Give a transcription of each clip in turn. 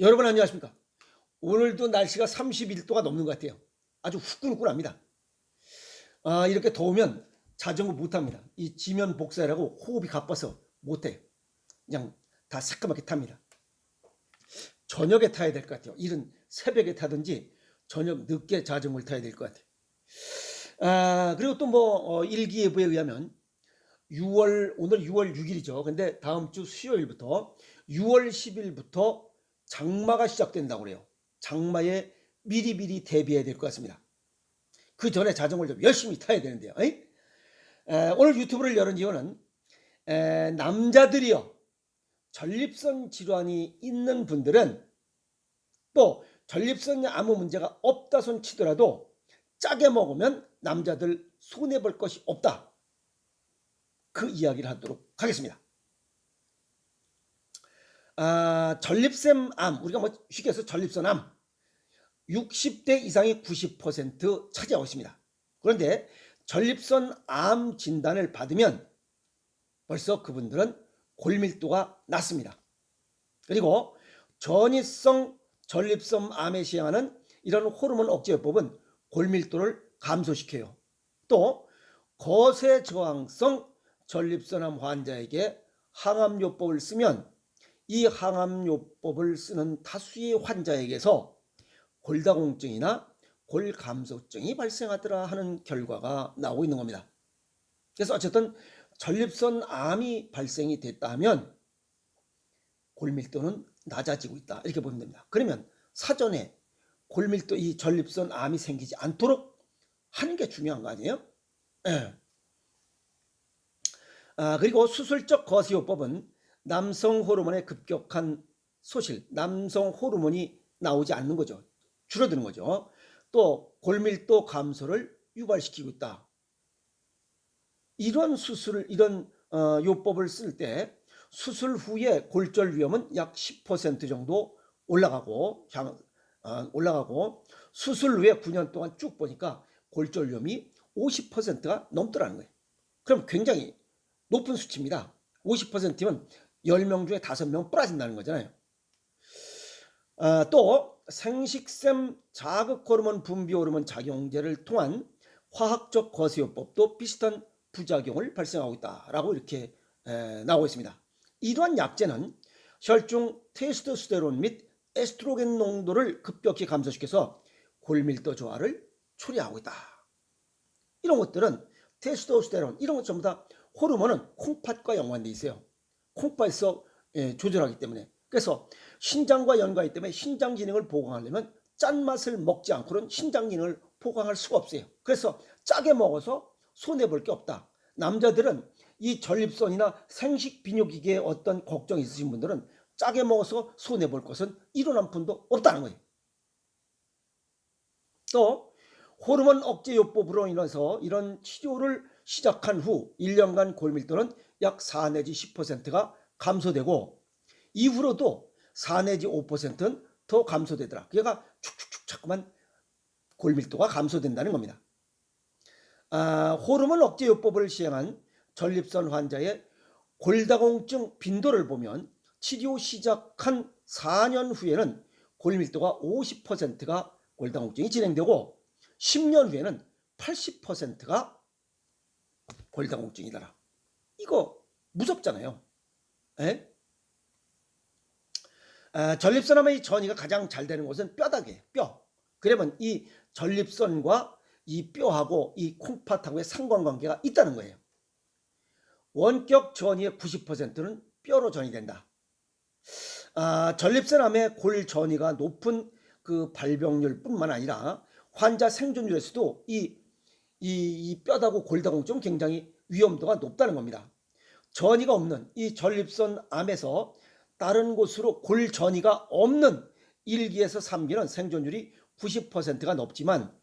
여러분 안녕하십니까? 오늘도 날씨가 31도가 넘는 것 같아요. 아주 후끈후끈합니다. 이렇게 더우면 자전거 못 합니다. 이 지면 복사라고 호흡이 가빠서 못 해요. 그냥 다 새까맣게 탑니다. 저녁에 타야 될 것 같아요. 이른 새벽에 타든지 저녁 늦게 자전거를 타야 될 것 같아요. 그리고 또 일기예보에 의하면 오늘 6월 6일이죠. 근데 다음 주 수요일부터 6월 10일부터 장마가 시작된다고 그래요. 장마에 미리미리 대비해야 될 것 같습니다. 그 전에 자전거를 좀 열심히 타야 되는데요. 오늘 유튜브를 열은 이유는 남자들이요, 전립선 질환이 있는 분들은, 또 전립선에 아무 문제가 없다 손 치더라도 짜게 먹으면 남자들 손해볼 것이 없다, 그 이야기를 하도록 하겠습니다. 전립선암, 우리가 쉽게 해서 전립선암, 60대 이상이 90% 차지하고 있습니다. 그런데 전립선암 진단을 받으면 벌써 그분들은 골밀도가 낮습니다. 그리고 전이성 전립선암에 시행하는 이런 호르몬 억제요법은 골밀도를 감소시켜요. 또 거세 저항성 전립선암 환자에게 항암요법을 쓰면 이 항암요법을 쓰는 다수의 환자에게서 골다공증이나 골감소증이 발생하더라 하는 결과가 나오고 있는 겁니다. 그래서 어쨌든 전립선암이 발생이 됐다면 골밀도는 낮아지고 있다, 이렇게 보면 됩니다. 그러면 사전에 골밀도, 이 전립선암이 생기지 않도록 하는 게 중요한 거 아니에요? 네. 그리고 수술적 거세요법은 남성 호르몬의 급격한 소실, 남성 호르몬이 나오지 않는 거죠. 줄어드는 거죠. 또 골밀도 감소를 유발시키고 있다. 이런 요법을 쓸 때 수술 후에 골절 위험은 약 10% 정도 올라가고 수술 후에 9년 동안 쭉 보니까 골절 위험이 50%가 넘더라는 거예요. 그럼 굉장히 높은 수치입니다. 50%면 10명 중에 5명 부러진다는 거잖아요. 또 생식샘 자극 호르몬 분비 호르몬 작용제를 통한 화학적 거세요법도 비슷한 부작용을 발생하고 있다라고 이렇게 나오고 있습니다. 이러한 약제는 혈중 테스토스테론 및 에스트로겐 농도를 급격히 감소시켜서 골밀도 저하를 초래하고 있다. 이런 것들은 테스토스테론, 이런 것 전부 다 호르몬은 콩팥과 연관되어 있어요. 콩팥에서 조절하기 때문에. 그래서 신장과 연관이기 때문에 신장 기능을 보강하려면 짠맛을 먹지 않고는 신장 기능을 보강할 수가 없어요. 그래서 짜게 먹어서 손해볼 게 없다. 남자들은 이 전립선이나 생식 비뇨기계에 어떤 걱정이 있으신 분들은 짜게 먹어서 손해볼 것은 이론 한 푼도 없다는 거예요. 또 호르몬 억제요법으로 인해서 이런 치료를 시작한 후 1년간 골밀도는 약 4 내지 10%가 감소되고 이후로도 4 내지 5%는 더 감소되더라. 그러니까 축축축 자꾸만 골밀도가 감소된다는 겁니다. 호르몬 억제요법을 시행한 전립선 환자의 골다공증 빈도를 보면 치료 시작한 4년 후에는 골밀도가 50%가 골다공증이 진행되고 10년 후에는 80%가 골다공증이더라. 이거 무섭잖아요. 에? 전립선암의 전이가 가장 잘 되는 곳은 뼈다귀예요. 뼈. 그러면 이 전립선과 이 뼈하고 이 콩팥하고의 상관관계가 있다는 거예요. 원격 전이의 90%는 뼈로 전이된다. 전립선암의 골 전이가 높은 그 발병률뿐만 아니라 환자 생존율에서도 이 뼈다구 골다공증 굉장히 위험도가 높다는 겁니다. 전이가 없는 이 전립선암에서 다른 곳으로 골 전이가 없는 1기에서 3기는 생존율이 90%가 높지만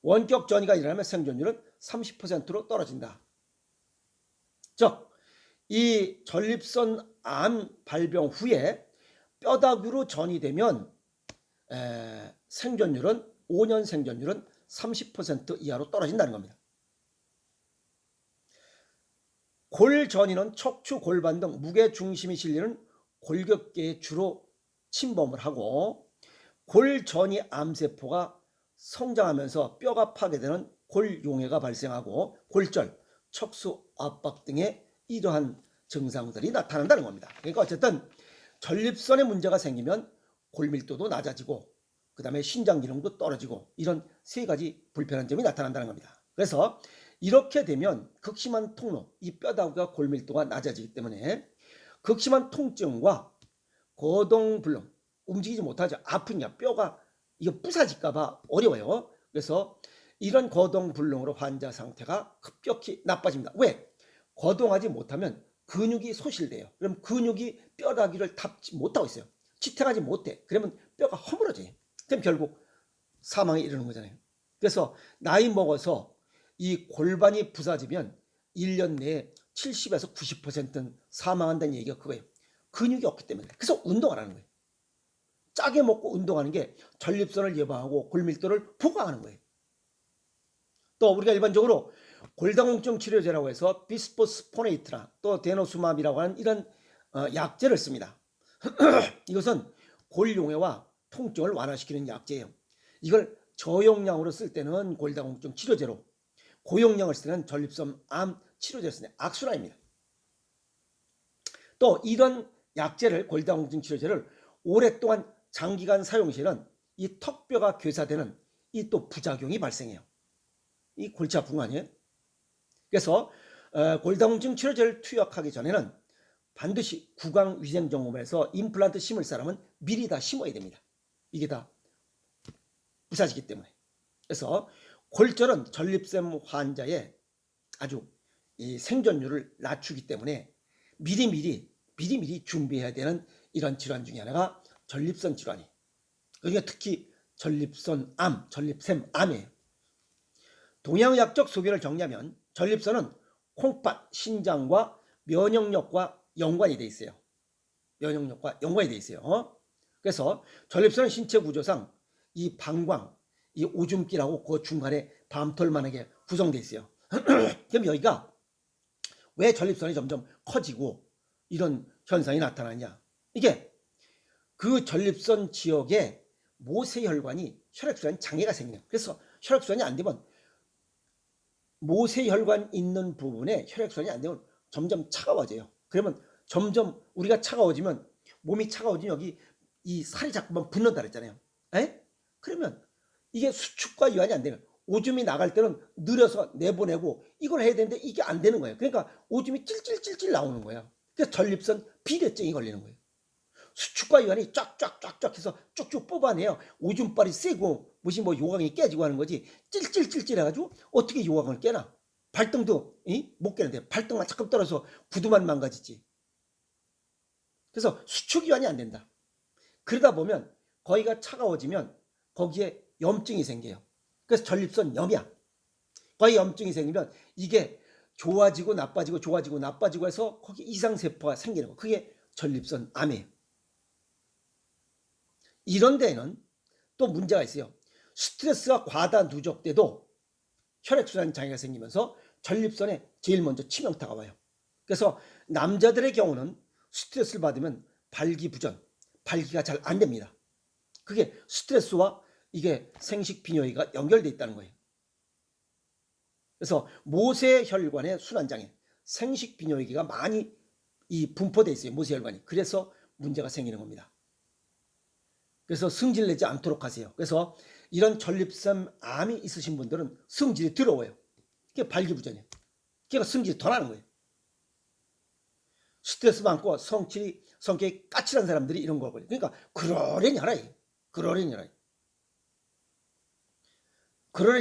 원격 전이가 일어나면 생존율은 30%로 떨어진다. 즉, 이 전립선암 발병 후에 뼈다귀로 전이되면 5년 생존율은 30% 이하로 떨어진다는 겁니다. 골 전이는 척추, 골반 등 무게 중심이 실리는 골격계에 주로 침범을 하고 골전이 암세포가 성장하면서 뼈가 파괴되는 골용해가 발생하고 골절, 척수 압박 등의 이러한 증상들이 나타난다는 겁니다. 그러니까 어쨌든 전립선에 문제가 생기면 골밀도도 낮아지고 그 다음에 신장 기능도 떨어지고 이런 세 가지 불편한 점이 나타난다는 겁니다. 그래서 이렇게 되면 극심한 통로, 이 뼈다구가 골밀도가 낮아지기 때문에 극심한 통증과 거동불능, 움직이지 못하죠. 아프냐, 뼈가 이거 부사질까봐 어려워요. 그래서 이런 거동불능으로 환자 상태가 급격히 나빠집니다. 왜? 거동하지 못하면 근육이 소실돼요. 그럼 근육이 뼈다귀를 닿지 못하고 있어요. 지탱하지 못해. 그러면 뼈가 허물어져요. 그럼 결국 사망에 이르는 거잖아요. 그래서 나이 먹어서 이 골반이 부서지면 1년 내에 70에서 90%는 사망한다는 얘기가 그거예요. 근육이 없기 때문에. 그래서 운동하라는 거예요. 짜게 먹고 운동하는 게 전립선을 예방하고 골밀도를 보강하는 거예요. 또 우리가 일반적으로 골다공증 치료제라고 해서 비스포스포네이트나 또 데노수맘이라고 하는 이런 약제를 씁니다. 이것은 골용해와 통증을 완화시키는 약제예요. 이걸 저용량으로 쓸 때는 골다공증 치료제로, 고용량을 쓸 때는 전립선 암 치료제를 쓰는 악순환입니다. 또 이런 약제를, 골다공증 치료제를 오랫동안 장기간 사용 시에는 이 턱뼈가 괴사되는 이 또 부작용이 발생해요. 이 골치 아픈 거 아니에요? 그래서 골다공증 치료제를 투약하기 전에는 반드시 구강위생점검에서 임플란트 심을 사람은 미리 다 심어야 됩니다. 이게 다 부사지기 때문에. 그래서 골절은 전립선 환자의 아주 이 생존율을 낮추기 때문에 미리미리 준비해야 되는 이런 질환 중에 하나가 전립선 질환이에요. 그러니까 특히 전립선암, 전립샘암이에요. 동양의학적 소견을 정리하면 전립선은 콩팥, 신장과 면역력과 연관이 돼 있어요. 면역력과 연관이 돼 있어요. 그래서 전립선은 신체 구조상 이 방광, 이 오줌기라고 그 중간에 밤톨만하게 구성되어 있어요. 그럼 여기가 왜 전립선이 점점 커지고 이런 현상이 나타나냐? 이게 그 전립선 지역에 모세혈관이 혈액순환 장애가 생겨요. 그래서 혈액순환이 안 되면 모세혈관 있는 부분에 혈액순환이 안 되면 점점 차가워져요. 그러면 점점 우리가 차가워지면 몸이 차가워지면 여기 이 살이 자꾸만 붓는다 그랬잖아요. 그러면 이게 수축과 이완이 안 되면 오줌이 나갈 때는 느려서 내보내고 이걸 해야 되는데 이게 안 되는 거예요. 그러니까 오줌이 찔찔찔찔 나오는 거예요. 그래서 전립선 비대증이 걸리는 거예요. 수축과 이완이 쫙쫙쫙쫙 해서 쭉쭉 뽑아내야 오줌빨이 세고 무슨 뭐 요강이 깨지고 하는 거지 찔찔찔찔 해가지고 어떻게 요강을 깨나. 발등도 못 깨는데 발등만 잠깐 떨어서 구두만 망가지지. 그래서 수축 이완이 안 된다. 그러다 보면 거기가 차가워지면 거기에 염증이 생겨요. 그래서 전립선염이야. 거기 염증이 생기면 이게 좋아지고 나빠지고 좋아지고 나빠지고 해서 거기 이상세포가 생기는 거. 그게 전립선암이에요. 이런 데에는 또 문제가 있어요. 스트레스가 과다 누적돼도 혈액순환 장애가 생기면서 전립선에 제일 먼저 치명타가 와요. 그래서 남자들의 경우는 스트레스를 받으면 발기부전, 발기가 잘 안 됩니다. 그게 스트레스와 이게 생식비뇨기가 연결돼 있다는 거예요. 그래서 모세혈관의 순환장애, 생식비뇨기가 많이 분포돼 있어요. 모세혈관이. 그래서 문제가 생기는 겁니다. 그래서 승질내지 않도록 하세요. 그래서 이런 전립선암이 있으신 분들은 성질이 더러워요. 그게 발기부전이에요. 그러니까 성질이 더 나는 거예요. 스트레스 많고 성격이 까칠한 사람들이 이런 걸 걸려요. 그러니까 그러려니 하라. 그러려니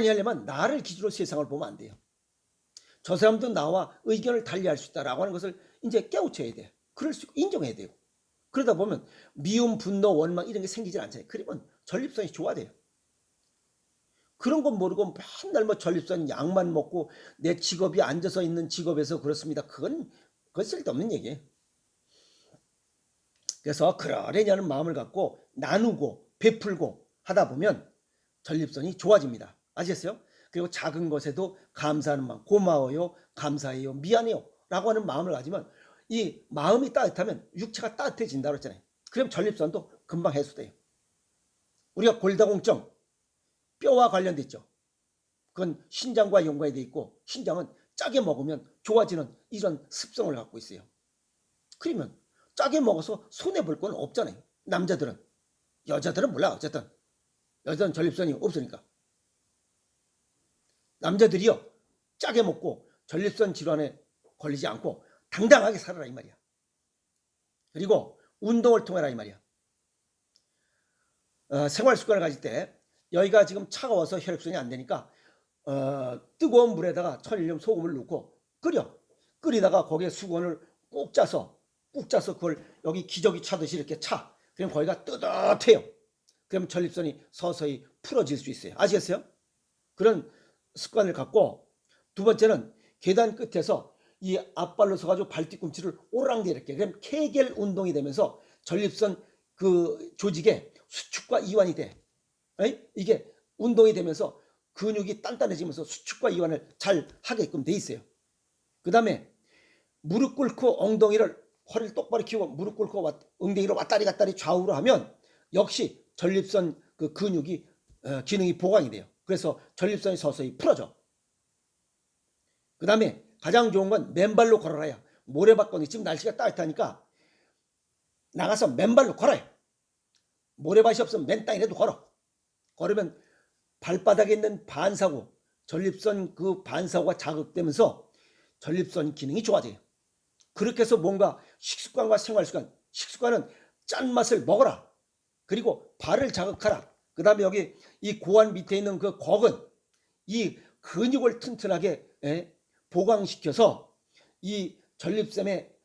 하려면 나를 기준으로 세상을 보면 안 돼요. 저 사람도 나와 의견을 달리할 수 있다라고 하는 것을 이제 깨우쳐야 돼요. 그럴 수 있고 인정해야 돼요. 그러다 보면 미움, 분노, 원망 이런 게 생기질 않잖아요. 그러면 전립선이 좋아져요. 그런 건 모르고 맨날 뭐 전립선 약만 먹고 내 직업이 앉아서 있는 직업에서 그렇습니다. 그건 쓸데없는 얘기예요. 그래서 그러려냐는 마음을 갖고 나누고 베풀고 하다 보면 전립선이 좋아집니다. 아시겠어요? 그리고 작은 것에도 감사하는 마음, 고마워요, 감사해요, 미안해요 라고 하는 마음을 가지면 이 마음이 따뜻하면 육체가 따뜻해진다고 했잖아요. 그럼 전립선도 금방 해소돼요. 우리가 골다공증, 뼈와 관련됐죠. 그건 신장과 연관이 돼 있고 신장은 짜게 먹으면 좋아지는 이런 습성을 갖고 있어요. 그러면 짜게 먹어서 손해볼 건 없잖아요. 남자들은. 여자들은 몰라. 어쨌든 여자는 전립선이 없으니까. 남자들이요 짜게 먹고 전립선 질환에 걸리지 않고 당당하게 살아라 이 말이야. 그리고 운동을 통해라 이 말이야. 생활 습관을 가질 때 여기가 지금 차가워서 혈액순환이 안 되니까 뜨거운 물에다가 천일염 소금을 넣고 끓이다가 거기에 수건을 꾹 짜서 그걸 여기 기저귀 차듯이 이렇게 차. 그럼 거기가 뜨뜻해요. 그럼 전립선이 서서히 풀어질 수 있어요. 아시겠어요? 그런 습관을 갖고 두 번째는 계단 끝에서 이 앞발로 서가지고 발 뒤꿈치를 오랑대 이렇게 그럼 케겔 운동이 되면서 전립선 그 조직에 수축과 이완이 돼. 이게 운동이 되면서 근육이 단단해지면서 수축과 이완을 잘 하게끔 돼 있어요. 그 다음에 무릎 꿇고 엉덩이를 허리를 똑바로 펴고 무릎 꿇고 엉덩이를 왔다리 갔다리 좌우로 하면 역시 전립선 그 근육이 기능이 보강이 돼요. 그래서 전립선이 서서히 풀어져. 그 다음에 가장 좋은 건 맨발로 걸어라야. 모래밭거니 지금 날씨가 따뜻하니까 나가서 맨발로 걸어요. 모래밭이 없으면 맨 땅이라도 걸으면 발바닥에 있는 반사구, 전립선 그 반사구가 자극되면서 전립선 기능이 좋아져요. 그렇게 해서 뭔가 식습관과 생활습관, 식습관은 짠맛을 먹어라. 그리고 발을 자극하라. 그 다음에 여기 이 고환 밑에 있는 그 거근, 이 근육을 튼튼하게 보강시켜서 이 전립선에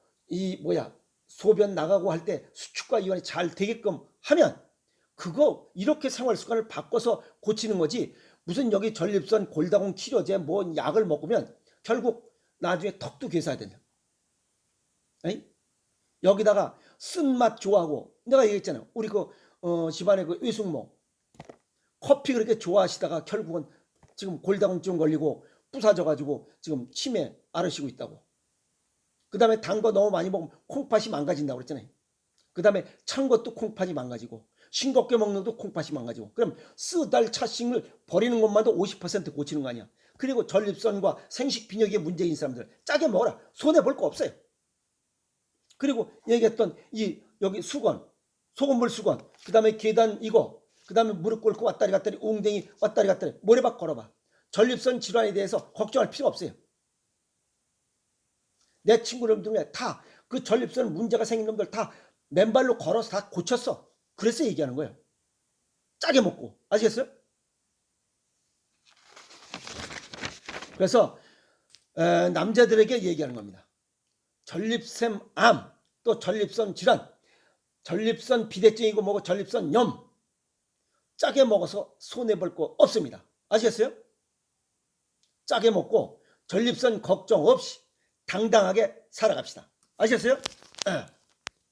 소변 나가고 할 때 수축과 이완이 잘 되게끔 하면 그거 이렇게 생활습관을 바꿔서 고치는 거지. 무슨 여기 전립선 골다공 치료제 뭐 약을 먹으면 결국 나중에 턱도 괴사해야 된다. 여기다가 쓴맛 좋아하고 내가 얘기했잖아요. 우리 집안에 그 외숙모 커피 그렇게 좋아하시다가 결국은 지금 골다공증 걸리고 부사져가지고 지금 치매 앓으시고 있다고. 그 다음에 단 거 너무 많이 먹으면 콩팥이 망가진다고 그랬잖아요. 그 다음에 찬 것도 콩팥이 망가지고 싱겁게 먹는 것도 콩팥이 망가지고 그럼 쓰달 차싱을 버리는 것만도 50% 고치는 거 아니야. 그리고 전립선과 생식빈혈에 문제인 사람들 짜게 먹어라. 손해볼 거 없어요. 그리고 얘기했던 여기 수건, 소금물 수건, 그 다음에 계단 그 다음에 무릎 꿇고 왔다리 갔다리 웅댕이 왔다리 갔다리 모래밭 걸어봐. 전립선 질환에 대해서 걱정할 필요 없어요. 내 친구들 중에 다 그 전립선 문제가 생긴 놈들 다 맨발로 걸어서 다 고쳤어. 그래서 얘기하는 거예요. 짜게 먹고. 아시겠어요? 그래서 남자들에게 얘기하는 겁니다. 전립선 암, 또 전립선 질환, 전립선 비대증이고 뭐고 전립선염 짜게 먹어서 손해볼 거 없습니다. 아시겠어요? 짜게 먹고 전립선 걱정 없이 당당하게 살아갑시다. 아시겠어요?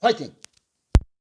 화이팅!